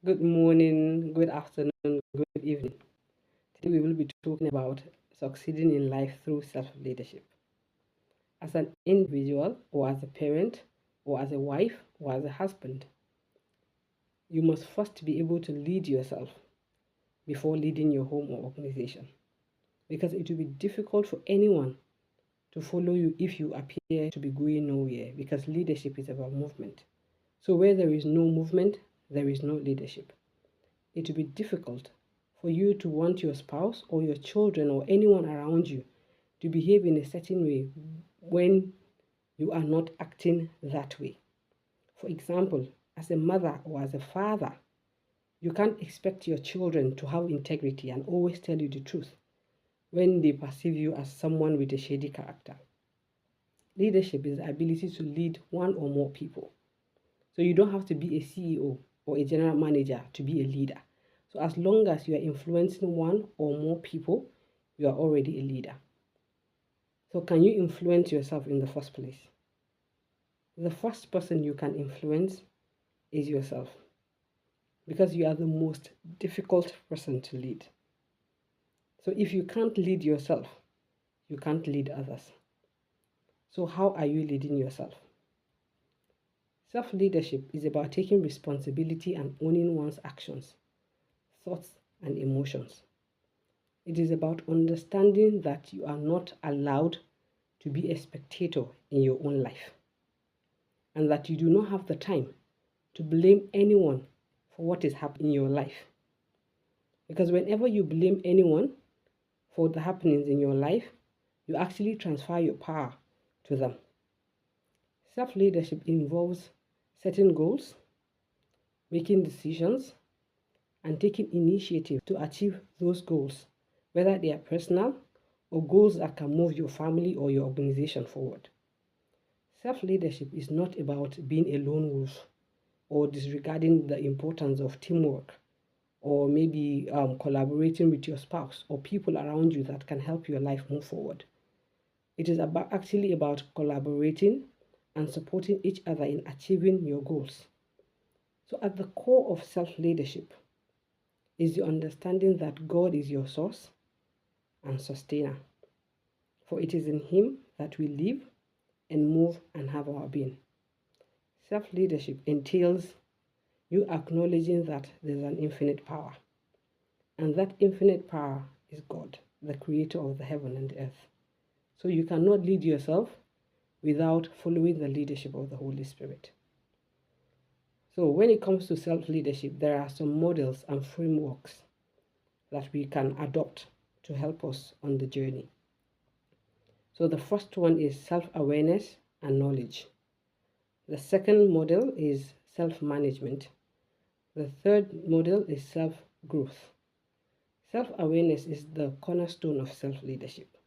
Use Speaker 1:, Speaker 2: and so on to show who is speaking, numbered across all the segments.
Speaker 1: Good morning, good afternoon, good evening. Today we will be talking about succeeding in life through self leadership. As an individual, or as a parent, or as a wife, or as a husband, you must first be able to lead yourself before leading your home or organization. Because it will be difficult for anyone to follow you if you appear to be going nowhere, because leadership is about movement. So, where there is no movement, there is no leadership. It will be difficult for you to want your spouse or your children or anyone around you to behave in a certain way when you are not acting that way. For example, as a mother or as a father, you can't expect your children to have integrity and always tell you the truth when they perceive you as someone with a shady character. Leadership is the ability to lead one or more people. So you don't have to be a CEO or a general manager to be a leader. So as long as you are influencing one or more people, you are already a leader. So can you influence yourself in the first place? The first person you can influence is yourself, because you are the most difficult person to lead. So if you can't lead yourself, you can't lead others. So how are you leading yourself? Self-leadership is about taking responsibility and owning one's actions, thoughts, and emotions. It is about understanding that you are not allowed to be a spectator in your own life, and that you do not have the time to blame anyone for what is happening in your life. Because whenever you blame anyone for the happenings in your life, you actually transfer your power to them. Self leadership involves setting goals, making decisions, and taking initiative to achieve those goals, whether they are personal or goals that can move your family or your organization forward. Self leadership is not about being a lone wolf or disregarding the importance of teamwork, or maybe collaborating with your spouse or people around you that can help your life move forward. It is actually about collaborating and supporting each other in achieving your goals. So, at the core of self leadership is the understanding that God is your source and sustainer. For it is in Him that we live and move and have our being. Self leadership entails you acknowledging that there's an infinite power, and that infinite power is God, the creator of the heaven and the earth. So you cannot lead yourself without following the leadership of the Holy Spirit. So when it comes to self leadership, there are some models and frameworks that we can adopt to help us on the journey. So the first one is self awareness and knowledge. The second model is self management. The third model is self growth. Self awareness is the cornerstone of self leadership.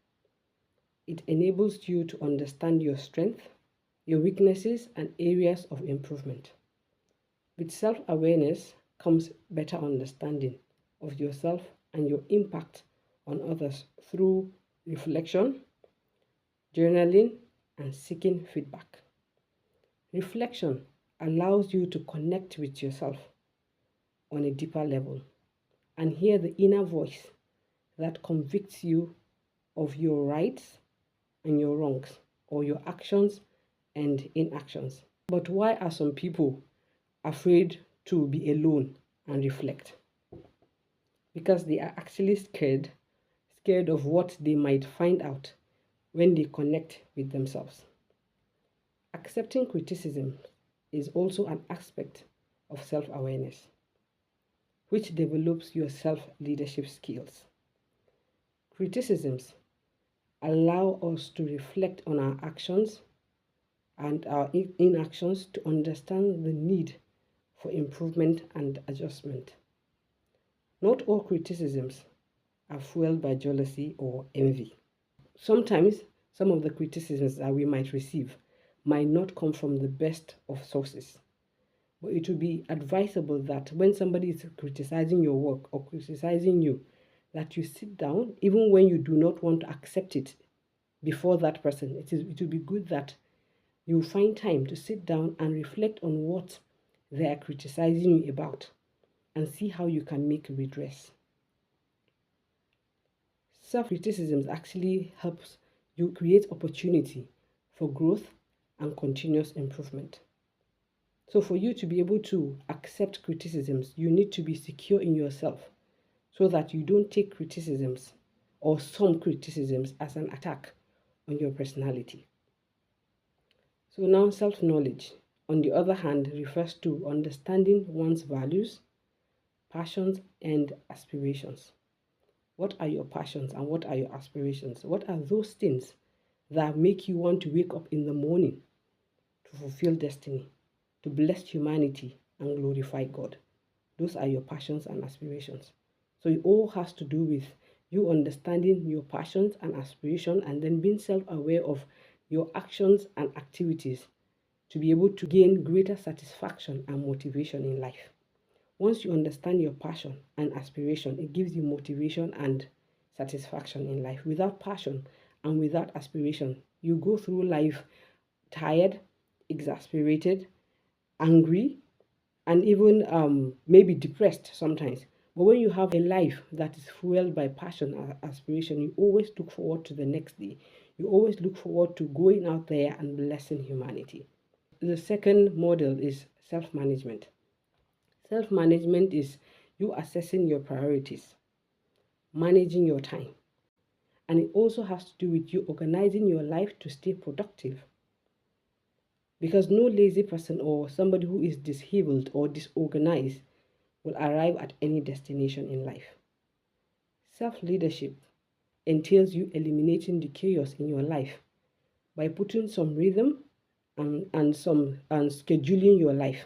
Speaker 1: It enables you to understand your strengths, your weaknesses, and areas of improvement. With self awareness comes better understanding of yourself and your impact on others through reflection, journaling, and seeking feedback. Reflection allows you to connect with yourself on a deeper level and hear the inner voice that convicts you of your rights and your wrongs, or your actions and inactions. But why are some people afraid to be alone and reflect? Because they are actually scared of what they might find out when they connect with themselves. Accepting criticism is also an aspect of self awareness, which develops your self leadership skills. Criticisms allow us to reflect on our actions and our inactions to understand the need for improvement and adjustment. Not all criticisms are fueled by jealousy or envy. Sometimes some of the criticisms that we might receive might not come from the best of sources. But it would be advisable that when somebody is criticizing your work or criticizing you, that you sit down, even when you do not want to accept it before that person. It would be good that you find time to sit down and reflect on what they are criticizing you about, and see how you can make redress. Self-criticism actually helps you create opportunity for growth and continuous improvement. So for you to be able to accept criticisms, you need to be secure in yourself so that you don't take criticisms or some criticisms as an attack on your personality. So now self-knowledge, on the other hand, refers to understanding one's values, passions, and aspirations. What are your passions and what are your aspirations? What are those things that make you want to wake up in the morning to fulfill destiny, to bless humanity and glorify God? Those are your passions and aspirations. So it all has to do with you understanding your passions and aspirations and then being self-aware of your actions and activities to be able to gain greater satisfaction and motivation in life. Once you understand your passion and aspiration, it gives you motivation and satisfaction in life. Without passion and without aspiration, you go through life tired, exasperated, angry, and even maybe depressed sometimes. But when you have a life that is fueled by passion and aspiration, you always look forward to the next day. You always look forward to going out there and blessing humanity. The second model is self-management. Self-management is you assessing your priorities, managing your time, and it also has to do with you organizing your life to stay productive. Because no lazy person or somebody who is disabled or disorganized will arrive at any destination in life. Self-leadership entails you eliminating the chaos in your life by putting some rhythm and scheduling your life.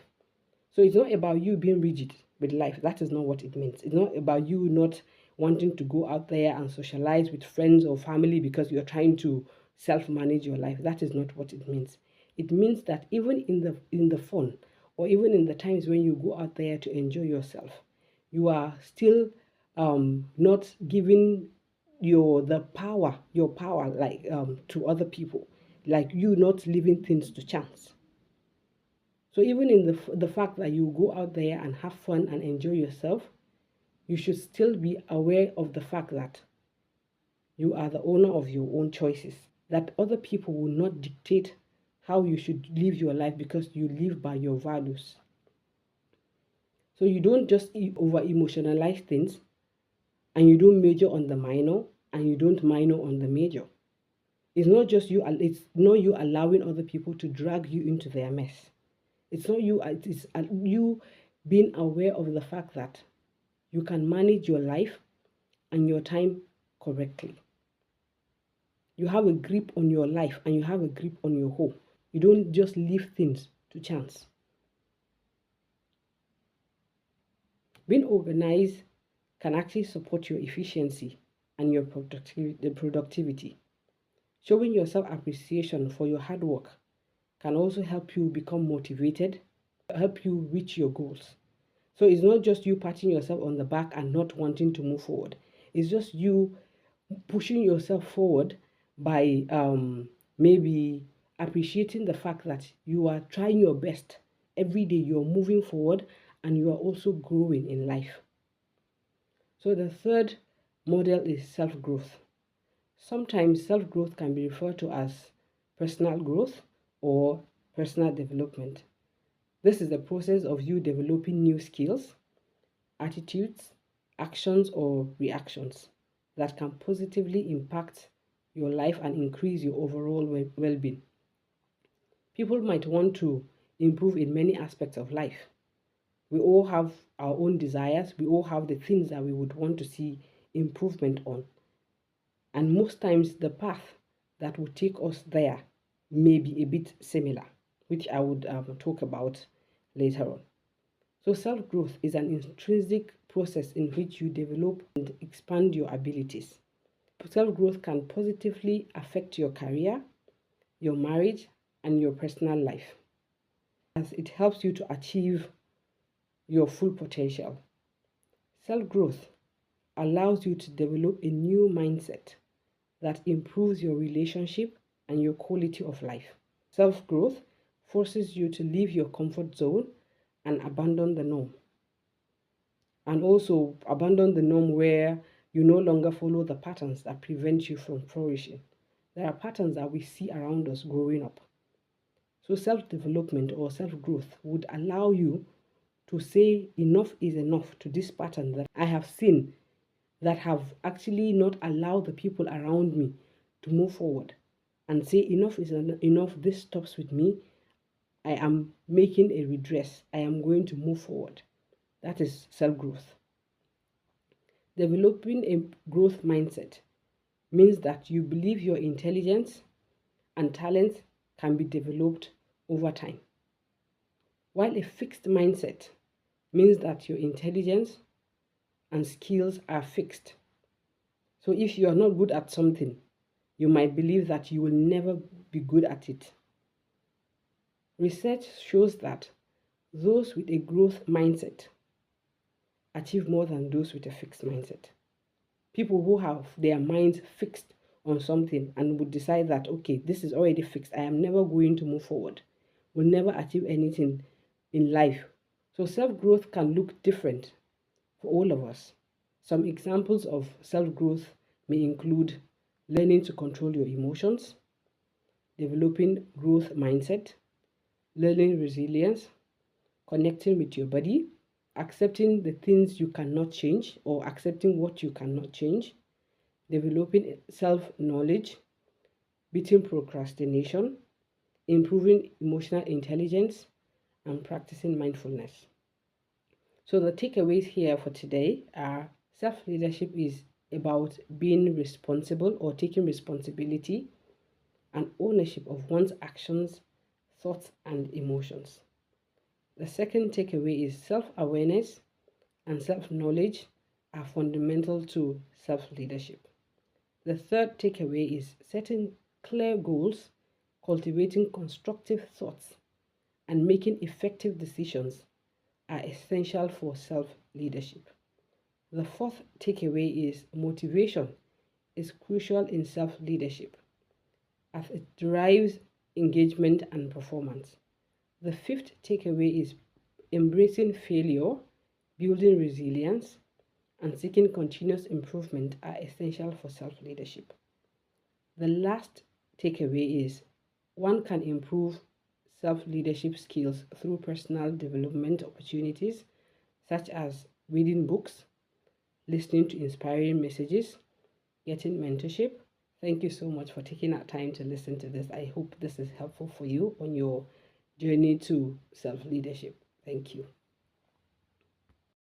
Speaker 1: So it's not about you being rigid with life. That is not what it means. It's not about you not wanting to go out there and socialize with friends or family because you're trying to self-manage your life. That is not what it means. It means that even in the fun or even in the times when you go out there to enjoy yourself, you are still not giving your power like to other people, like you not leaving things to chance. So even in the fact that you go out there and have fun and enjoy yourself, you should still be aware of the fact that you are the owner of your own choices, that other people will not dictate how you should live your life because you live by your values. So you don't just over emotionalize things, and you don't major on the minor, and you don't minor on the major. It's not you allowing other people to drag you into their mess. It's not you, it is you being aware of the fact that you can manage your life and your time correctly. You have a grip on your life and you have a grip on your home. You don't just leave things to chance. Being organized can actually support your efficiency and your productivity. Showing yourself appreciation for your hard work can also help you become motivated, help you reach your goals. So it's not just you patting yourself on the back and not wanting to move forward. It's just you pushing yourself forward by maybe appreciating the fact that you are trying your best every day. You're moving forward and you are also growing in life. So the third model is self-growth. Sometimes self-growth can be referred to as personal growth or personal development. This is the process of you developing new skills, attitudes, actions, or reactions that can positively impact your life and increase your overall well-being. People might want to improve in many aspects of life. We all have our own desires. We all have the things that we would want to see improvement on. And most times the path that will take us there may be a bit similar, which I would talk about later on. So self-growth is an intrinsic process in which you develop and expand your abilities. Self-growth can positively affect your career, your marriage, and your personal life, as it helps you to achieve your full potential. Self-growth allows you to develop a new mindset that improves your relationship and your quality of life. Self-growth forces you to leave your comfort zone and abandon the norm. and also abandon the norm where you no longer follow the patterns that prevent you from flourishing. There are patterns that we see around us growing up. So self-development or self-growth would allow you to say enough is enough to this pattern that I have seen that have actually not allowed the people around me to move forward, and say enough is enough, this stops with me. I am making a redress. I am going to move forward. That is self-growth. Developing a growth mindset means that you believe your intelligence and talent can be developed over time, while a fixed mindset means that your intelligence and skills are fixed. So if you are not good at something, you might believe that you will never be good at it. Research shows that those with a growth mindset achieve more than those with a fixed mindset. People who have their minds fixed on something and would decide that, okay, this is already fixed, I am never going to move forward, will never achieve anything in life. So self-growth can look different for all of us. Some examples of self-growth may include learning to control your emotions, developing growth mindset, learning resilience, connecting with your body, accepting the things you cannot change or accepting what you cannot change, developing self-knowledge, beating procrastination, improving emotional intelligence, and practicing mindfulness. So the takeaways here for today are self-leadership is about being responsible or taking responsibility and ownership of one's actions, thoughts, and emotions. The second takeaway is self-awareness and self-knowledge are fundamental to self-leadership. The third takeaway is setting clear goals, cultivating constructive thoughts, and making effective decisions are essential for self-leadership. The fourth takeaway is motivation is crucial in self-leadership as it drives engagement and performance. The fifth takeaway is embracing failure, building resilience, and seeking continuous improvement are essential for self-leadership. The last takeaway is one can improve self-leadership skills through personal development opportunities such as reading books, listening to inspiring messages, getting mentorship. Thank you so much for taking that time to listen to this. I hope this is helpful for you on your journey to self-leadership. Thank you.